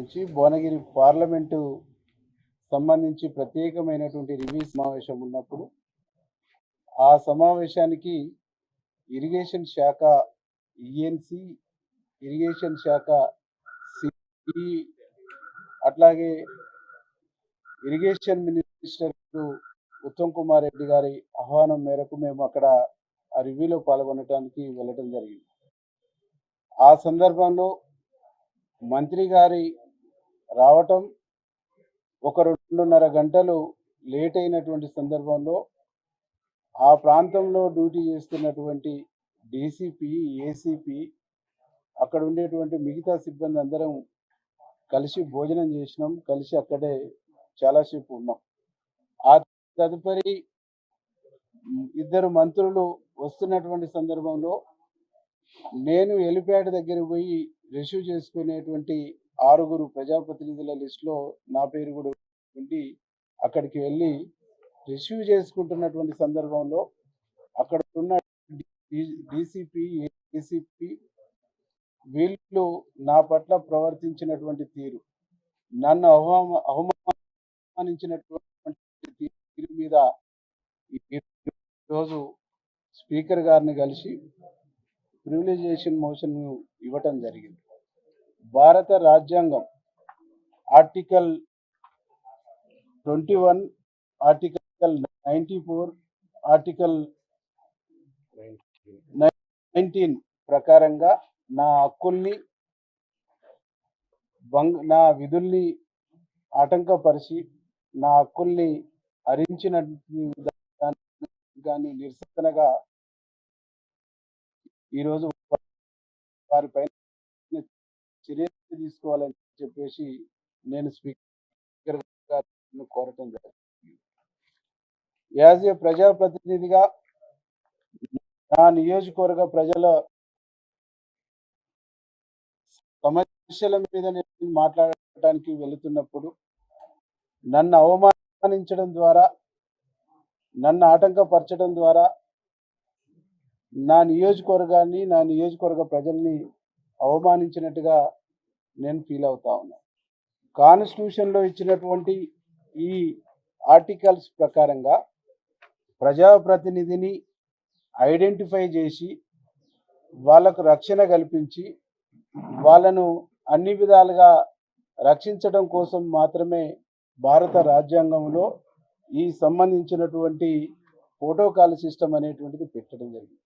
సంబంధించి భువనగిరి పార్లమెంటు సంబంధించి ప్రత్యేకమైనటువంటి రివ్యూ సమావేశం ఉన్నప్పుడు ఆ సమావేశానికి ఇరిగేషన్ శాఖ ఈఎన్సి, ఇరిగేషన్ శాఖ సిఈ, అట్లాగే ఇరిగేషన్ మినిస్టర్ ఉత్తమ్ కుమార్ రెడ్డి గారి ఆహ్వానం మేరకు మేము అక్కడ ఆ రివ్యూలో పాల్గొనడానికి వెళ్ళడం జరిగింది. ఆ సందర్భంలో మంత్రి గారి రావటం ఒక 2.5 గంటలు లేట్ అయినటువంటి సందర్భంలో ఆ ప్రాంతంలో డ్యూటీ చేస్తున్నటువంటి డీసీపీ, ఏసీపీ, అక్కడ ఉండేటువంటి మిగతా సిబ్బంది అందరం కలిసి భోజనం చేసినాం, కలిసి అక్కడే చాలాసేపు ఉన్నాం. ఆ తదుపరి ఇద్దరు మంత్రులు వస్తున్నటువంటి సందర్భంలో నేను హెలిప్యాడ్ దగ్గర పోయి రిసీవ్ చేసుకునేటువంటి 6 ప్రజాప్రతినిధుల లిస్టులో నా పేరు కూడా ఉండి అక్కడికి వెళ్ళి రిసీవ్ చేసుకుంటున్నటువంటి సందర్భంలో అక్కడ ఉన్న డీసీపీ, ఏసీపీ వీళ్ళు నా పట్ల ప్రవర్తించినటువంటి తీరు, నన్ను అవమానించినటువంటి తీరు మీద ఈరోజు స్పీకర్ గారిని కలిసి ప్రివిలేజేషన్ మోషన్ ఇవ్వటం జరిగింది. భారత రాజ్యాంగం ఆర్టికల్ 21, ఆర్టికల్ 94, ఆర్టికల్ 19 ప్రకారంగా నా హక్కుల్ని నా విధుల్ని ఆటంకపరిచి నా హక్కుల్ని హరించిన దాన్ని నిరసనగా ఈరోజు వారిపైన చర్య తీసుకోవాలని చెప్పేసి నేను స్పీకర్ గారిని కోరటం జరిగింది. యాజ్ ఏ ప్రజాప్రతినిధిగా నా నియోజకవర్గ ప్రజల సమస్యల మీద నేను మాట్లాడటానికి వెళుతున్నప్పుడు నన్ను అవమానించడం ద్వారా, నన్ను ఆటంకపరచడం ద్వారా నా నియోజకవర్గాన్ని, నా నియోజకవర్గ ప్రజల్ని అవమానించినట్టుగా నేను ఫీల్ అవుతా ఉన్నాను. కాన్స్టిట్యూషన్లో ఇచ్చినటువంటి ఈ ఆర్టికల్స్ ప్రకారంగా ప్రజాప్రతినిధిని ఐడెంటిఫై చేసి వాళ్ళకు రక్షణ కల్పించి వాళ్ళను అన్ని విధాలుగా రక్షించడం కోసం మాత్రమే భారత రాజ్యాంగంలో ఈ సంబంధించినటువంటి ప్రోటోకాల్ సిస్టమ్ అనేటువంటిది పెట్టడం జరిగింది.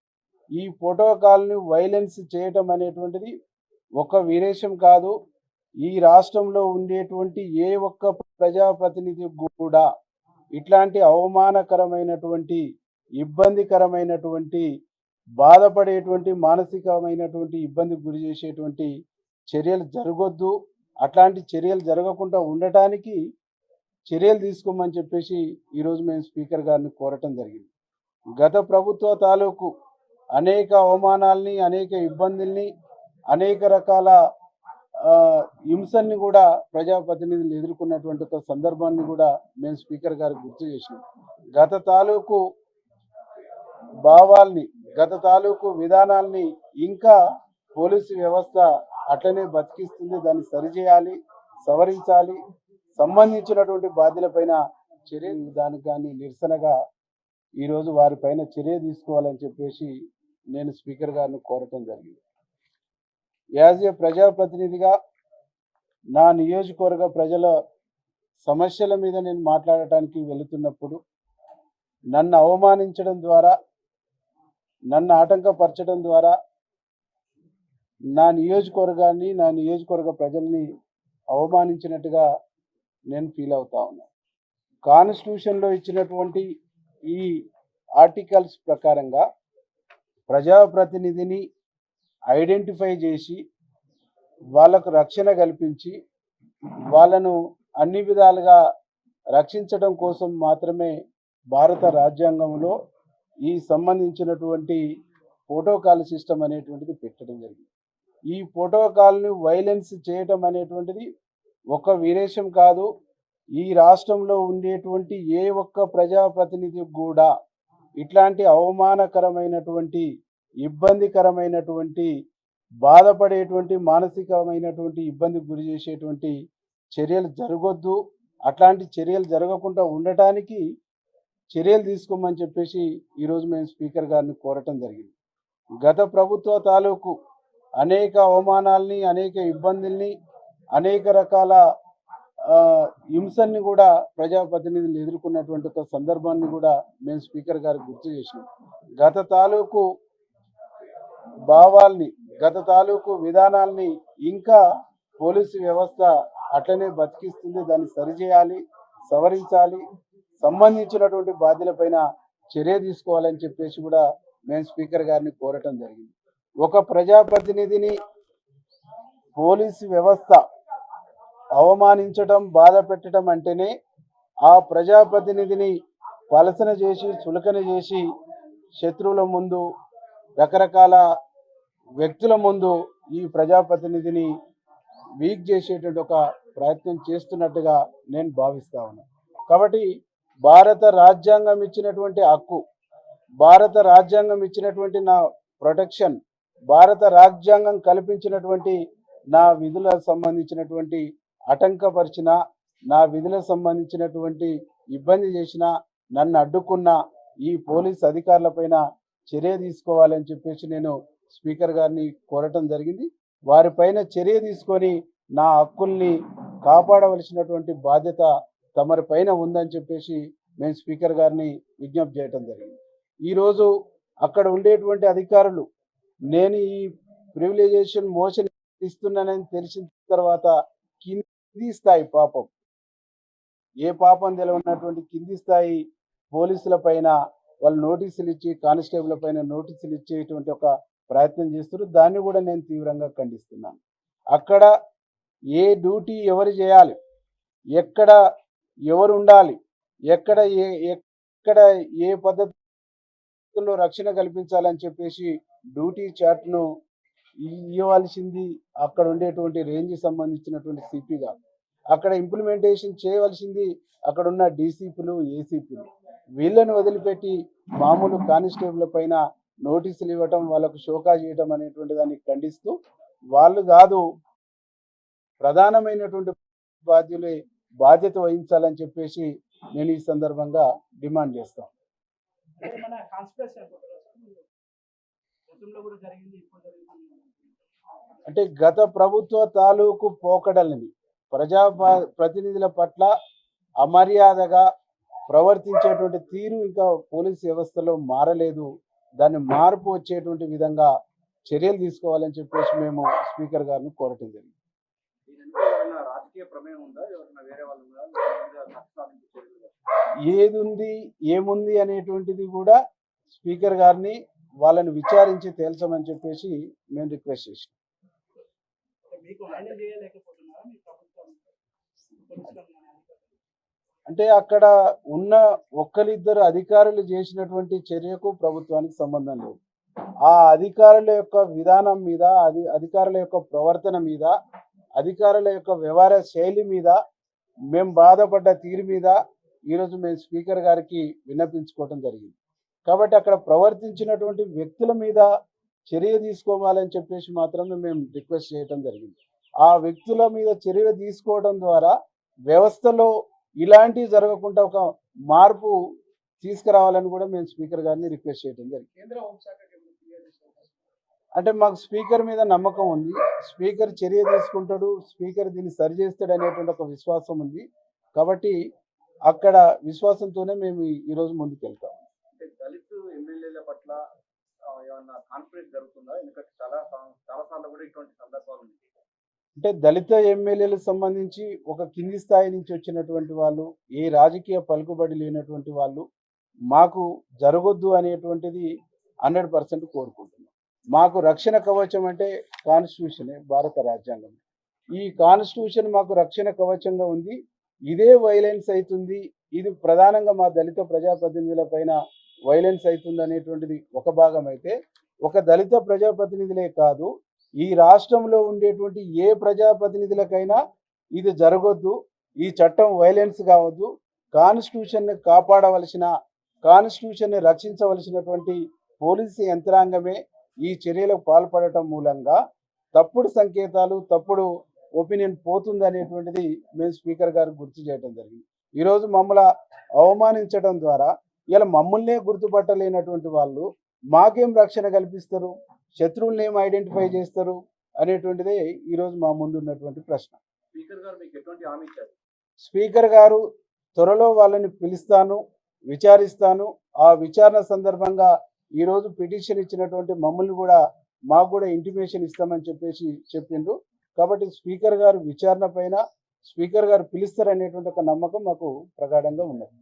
ఈ ప్రోటోకాల్ని వైలెన్స్ చేయటం అనేటువంటిది ఒక విరేషం కాదు. ఈ రాష్ట్రంలో ఉండేటువంటి ఏ ఒక్క ప్రజాప్రతినిధి కూడా ఇట్లాంటి అవమానకరమైనటువంటి, ఇబ్బందికరమైనటువంటి, బాధపడేటువంటి, మానసికమైనటువంటి ఇబ్బందికి గురి చేసేటువంటి చర్యలు జరగొద్దు. అట్లాంటి చర్యలు జరగకుండా ఉండటానికి చర్యలు తీసుకోమని చెప్పేసి ఈరోజు మేము స్పీకర్ గారిని కోరటం జరిగింది. గత ప్రభుత్వ తాలూకు అనేక అవమానాల్ని, అనేక ఇబ్బందుల్ని, అనేక రకాల హింసల్ని కూడా ప్రజాప్రతినిధులు ఎదుర్కొన్నటువంటి ఒక సందర్భాన్ని కూడా మేము స్పీకర్ గారికి గుర్తు చేసినాం. గత తాలూకు భావాల్ని, గత తాలూకు విధానాల్ని ఇంకా పోలీసు వ్యవస్థ అట్లనే బతికిస్తుంది. దాన్ని సరిచేయాలి, సవరించాలి. సంబంధించినటువంటి బాధ్యులపైన చర్య, దానికి కానీ నిరసనగా ఈరోజు వారిపైన చర్య తీసుకోవాలని చెప్పేసి నేను స్పీకర్ గారిని కోరటం జరిగింది. యాజ్ ఏ ప్రజాప్రతినిధిగా నా నియోజకవర్గ ప్రజల సమస్యల మీద నేను మాట్లాడటానికి వెళుతున్నప్పుడు నన్ను అవమానించడం ద్వారా, నన్ను ఆటంకపరచడం ద్వారా నా నియోజకవర్గాన్ని, నా నియోజకవర్గ ప్రజల్ని అవమానించినట్టుగా నేను ఫీల్ అవుతా ఉన్నాను. కాన్స్టిట్యూషన్లో ఇచ్చినటువంటి ఈ ఆర్టికల్స్ ప్రకారంగా ప్రజాప్రతినిధిని ఐడెంటిఫై చేసి వాళ్ళకు రక్షణ కల్పించి వాళ్ళను అన్ని విధాలుగా రక్షించడం కోసం మాత్రమే భారత రాజ్యాంగంలో ఈ సంబంధించినటువంటి ప్రోటోకాల్ సిస్టమ్ అనేటువంటిది పెట్టడం జరిగింది. ఈ ప్రోటోకాల్ని వైలెన్స్ చేయటం అనేటువంటిది ఒక విరేషం కాదు. ఈ రాష్ట్రంలో ఉండేటువంటి ఏ ఒక్క ప్రజాప్రతినిధి కూడా ఇట్లాంటి అవమానకరమైనటువంటి, ఇబ్బందికరమైనటువంటి, బాధపడేటువంటి మానసికమైనటువంటి ఇబ్బందికి గురి చేసేటువంటి చర్యలు జరగొద్దు. అట్లాంటి చర్యలు జరగకుండా ఉండటానికి చర్యలు తీసుకోమని చెప్పేసి ఈరోజు మేము స్పీకర్ గారిని కోరటం జరిగింది. గత ప్రభుత్వ తాలూకు అనేక అవమానాల్ని, అనేక ఇబ్బందుల్ని, అనేక రకాల హింసల్ని కూడా ప్రజాప్రతినిధులు ఎదుర్కొన్నటువంటి ఒక సందర్భాన్ని కూడా మేము స్పీకర్ గారికి గుర్తు చేసినాం. గత తాలూకు భావాల్ని, గత తాలూకు విధానాల్ని ఇంకా పోలీసు వ్యవస్థ అట్లనే బతికిస్తుంది. దాన్ని సరిచేయాలి, సవరించాలి, సంబంధించినటువంటి బాధ్యులపైన చర్య తీసుకోవాలని చెప్పేసి కూడా మేము స్పీకర్ గారిని కోరటం జరిగింది. ఒక ప్రజాప్రతినిధిని పోలీసు వ్యవస్థ అవమానించడం, బాధ పెట్టడం అంటేనే ఆ ప్రజాప్రతినిధిని పలసన చేసి, చులకన చేసి, శత్రువుల ముందు, రకరకాల వ్యక్తుల ముందు ఈ ప్రజాప్రతినిధిని వీక్ చేసేటువంటి ఒక ప్రయత్నం చేస్తున్నట్టుగా నేను భావిస్తా ఉన్నాను. కాబట్టి భారత రాజ్యాంగం ఇచ్చినటువంటి హక్కు, భారత రాజ్యాంగం ఇచ్చినటువంటి నా ప్రొటెక్షన్, భారత రాజ్యాంగం కల్పించినటువంటి నా విధులకు సంబంధించినటువంటి ఆటంకపరిచిన, నా విధులకు సంబంధించినటువంటి ఇబ్బంది చేసిన, నన్ను అడ్డుకున్న ఈ పోలీస్ అధికారులపైన చర్య తీసుకోవాలని చెప్పేసి నేను స్పీకర్ గారిని కోరటం జరిగింది. వారిపైన చర్య తీసుకొని నా హక్కుల్ని కాపాడవలసినటువంటి బాధ్యత తమరి పైన ఉందని చెప్పేసి మేము స్పీకర్ గారిని విజ్ఞప్తి చేయటం జరిగింది. ఈరోజు అక్కడ ఉండేటువంటి అధికారులు నేను ఈ ప్రివిలైజేషన్ మోషన్ ఇస్తున్నానని తెలిసిన తర్వాత కింది స్థాయి పాపం, ఏ పాపం తెలియనటువంటి కింది స్థాయి పోలీసుల పైన వాళ్ళు నోటీసులు ఇచ్చి, కానిస్టేబుల్ పైన నోటీసులు ఇచ్చేటువంటి ఒక ప్రయత్నం చేస్తారు. దాన్ని కూడా నేను తీవ్రంగా ఖండిస్తున్నాను. అక్కడ ఏ డ్యూటీ ఎవరు చేయాలి, ఎక్కడ ఎవరు ఉండాలి, ఎక్కడ ఏ పద్ధతిలో రక్షణ కల్పించాలని చెప్పేసి డ్యూటీ చార్ట్ను ఇవ్వాల్సింది అక్కడ ఉండేటువంటి రేంజ్ సంబంధించినటువంటి సిపిగా, అక్కడ ఇంప్లిమెంటేషన్ చేయవలసింది అక్కడ ఉన్న డీసీపీలు, ఏసీపీలు. వీళ్ళను వదిలిపెట్టి మామూలు కానిస్టేబుల్ పైన నోటీసులు ఇవ్వటం, వాళ్ళకు షోకా చేయటం అనేటువంటి దాన్ని ఖండిస్తూ, వాళ్ళు కాదు ప్రధానమైనటువంటి బాధ్యత వహించాలని చెప్పేసి నేను ఈ సందర్భంగా డిమాండ్ చేస్తాను. అంటే గత ప్రభుత్వ తాలూకు పోకడలని, ప్రతినిధుల పట్ల అమర్యాదగా ప్రవర్తించేటువంటి తీరు ఇంకా పోలీస్ వ్యవస్థలో మారలేదు. దాన్ని మార్పు వచ్చేటువంటి విధంగా చర్యలు తీసుకోవాలని చెప్పేసి మేము స్పీకర్ గారిని కోరటం జరిగింది. ఏదుంది ఏముంది అనేటువంటిది కూడా స్పీకర్ గారిని వాళ్ళని విచారించి తేల్చమని చెప్పేసి మేము రిక్వెస్ట్ చేసాం. అంటే అక్కడ ఉన్న ఒక్కరిద్దరు అధికారులు చేసినటువంటి చర్యకు ప్రభుత్వానికి సంబంధం లేదు. ఆ అధికారుల యొక్క విధానం మీద, అధికారుల యొక్క ప్రవర్తన మీద, అధికారుల యొక్క వ్యవహార శైలి మీద, మేము బాధపడ్డ తీరు మీద ఈరోజు మేము స్పీకర్ గారికి విన్నపించుకోవడం జరిగింది. కాబట్టి అక్కడ ప్రవర్తించినటువంటి వ్యక్తుల మీద చర్య తీసుకోవాలని చెప్పేసి మాత్రమే మేము రిక్వెస్ట్ చేయడం జరిగింది. ఆ వ్యక్తుల మీద చర్య తీసుకోవడం ద్వారా వ్యవస్థలో ఇలాంటివి జరగకుండా ఒక మార్పు తీసుకురావాలని కూడా మేము స్పీకర్ గారిని రిక్వెస్ట్ చేయడం జరిగింది. అంటే మాకు స్పీకర్ మీద నమ్మకం ఉంది. స్పీకర్ చర్య తీసుకుంటాడు, స్పీకర్ దీన్ని సరి చేస్తాడు అనేటువంటి ఒక విశ్వాసం ఉంది. కాబట్టి అక్కడ విశ్వాసంతోనే మేము ఈరోజు ముందుకెళ్తాం. దళిత ఎమ్మెల్యేల పట్ల ఏమన్నా కాన్ఫిడెన్స్ జరుగుతుందా? ఎందుకంటే చాలా సార్లు కూడా ఇటువంటి సందర్భాలు ఉన్నాయి. అంటే దళిత ఎమ్మెల్యేలకు సంబంధించి ఒక కింది స్థాయి నుంచి వచ్చినటువంటి వాళ్ళు, ఏ రాజకీయ పలుకుబడి లేనటువంటి వాళ్ళు మాకు జరగొద్దు అనేటువంటిది 100% కోరుకుంటున్నాం. మాకు రక్షణ కవచం అంటే కాన్స్టిట్యూషనే, భారత రాజ్యాంగం. ఈ కాన్స్టిట్యూషన్ మాకు రక్షణ కవచంగా ఉంది. ఇదే వైలెన్స్ అవుతుంది, ఇది ప్రధానంగా మా దళిత ప్రజాప్రతినిధుల పైన వైలెన్స్ అవుతుంది అనేటువంటిది ఒక భాగం అయితే, ఒక దళిత ప్రజాప్రతినిధులే కాదు, ఈ రాష్ట్రంలో ఉండేటువంటి ఏ ప్రజాప్రతినిధులకైనా ఇది జరగొద్దు, ఈ చట్టం వైలెన్స్ కావద్దు, కాన్స్టిట్యూషన్ని కాపాడవలసిన, కాన్స్టిట్యూషన్ని రక్షించవలసినటువంటి పోలీసు యంత్రాంగమే ఈ చర్యలకు పాల్పడటం మూలంగా తప్పుడు సంకేతాలు, తప్పుడు ఒపీనియన్ పోతుంది అనేటువంటిది మేము స్పీకర్ గారికి గుర్తు చేయడం జరిగింది. ఈరోజు మమ్మల్ని అవమానించడం ద్వారా ఇలా మమ్మల్నే గుర్తుపట్టలేనటువంటి వాళ్ళు మాకేం రక్షణ కల్పిస్తారు, శత్రువుల్ని ఏం ఐడెంటిఫై చేస్తారు అనేటువంటిదే ఈరోజు మా ముందు ఉన్నటువంటి ప్రశ్న. స్పీకర్ గారు మీకు ఎటువంటి హామీ ఇచ్చారు? స్పీకర్ గారు త్వరలో వాళ్ళని పిలుస్తాను, విచారిస్తాను. ఆ విచారణ సందర్భంగా ఈరోజు పిటిషన్ ఇచ్చినటువంటి మమ్మల్ని కూడా మాకు కూడా ఇంటిమేషన్ ఇస్తామని చెప్పేసి చెప్పిండ్రు. కాబట్టి స్పీకర్ గారు విచారణ పైన స్పీకర్ గారు పిలుస్తారనేటువంటి ఒక నమ్మకం మాకు ప్రగాఢంగా ఉన్నది.